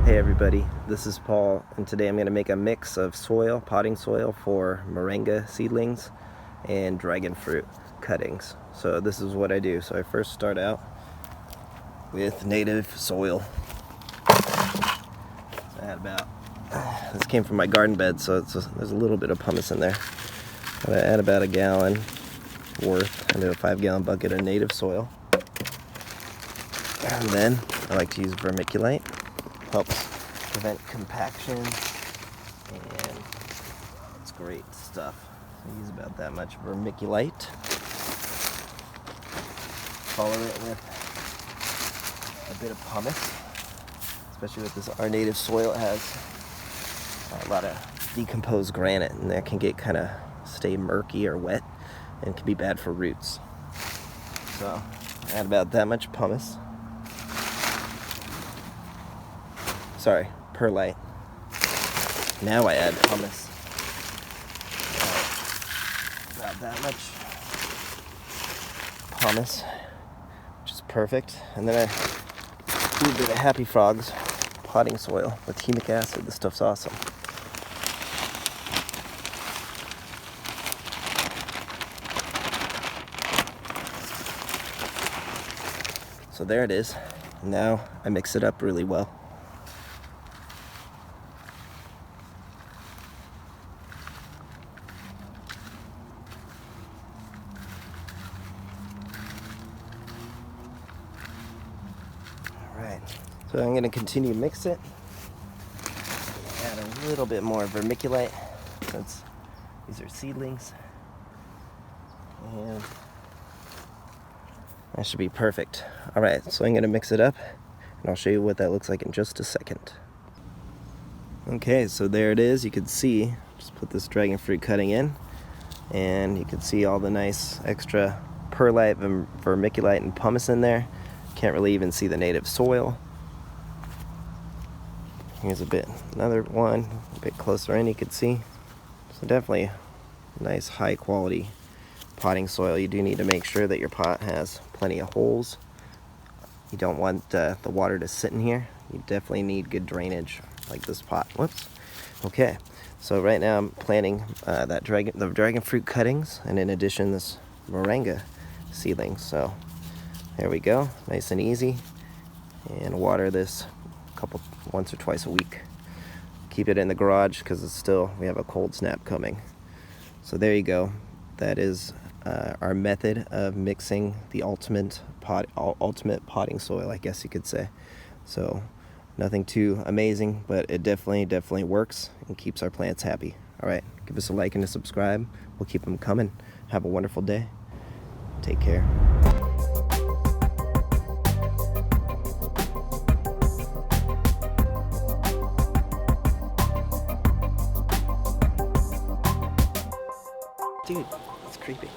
Hey everybody, this is Paul, and today I'm going to make a mix of soil, potting soil for moringa seedlings and dragon fruit cuttings. So this is what I do. So I first start out with native soil. So I add this came from my garden bed, so there's a little bit of pumice in there. But I add about a gallon worth into a 5-gallon bucket of native soil. And then I like to use vermiculite. Helps prevent compaction, and it's great stuff. I use about that much vermiculite. Follow it with a bit of pumice, especially with this. Our native soil, it has a lot of decomposed granite, and that can get kind of stay murky or wet and can be bad for roots. So add about that much pumice. Sorry, perlite. Now I add pumice. About that much pumice, which is perfect. And then I do a bit of Happy Frogs potting soil with humic acid. This stuff's awesome. So there it is. Now I mix it up really well. Alright, so I'm going to continue to mix it. Add a little bit more vermiculite since these are seedlings. And that should be perfect. Alright, so I'm going to mix it up and I'll show you what that looks like in just a second. Okay, so there it is. You can see, just put this dragon fruit cutting in, and you can see all the nice extra perlite, vermiculite, and pumice in there. Can't really even see the native soil. Here's another one, a bit closer in, you can see. So definitely nice high quality potting soil. You do need to make sure that your pot has plenty of holes. You don't want the water to sit in here. You definitely need good drainage like this pot. Whoops. Okay, so right now I'm planting the dragon fruit cuttings, and in addition this moringa seedlings. So there we go, nice and easy. And water this once or twice a week. Keep it in the garage because we have a cold snap coming. So there you go. That is our method of mixing the ultimate potting soil, I guess you could say. So nothing too amazing, but it definitely works and keeps our plants happy. All right, give us a like and a subscribe. We'll keep them coming. Have a wonderful day. Take care. Dude, it's creepy.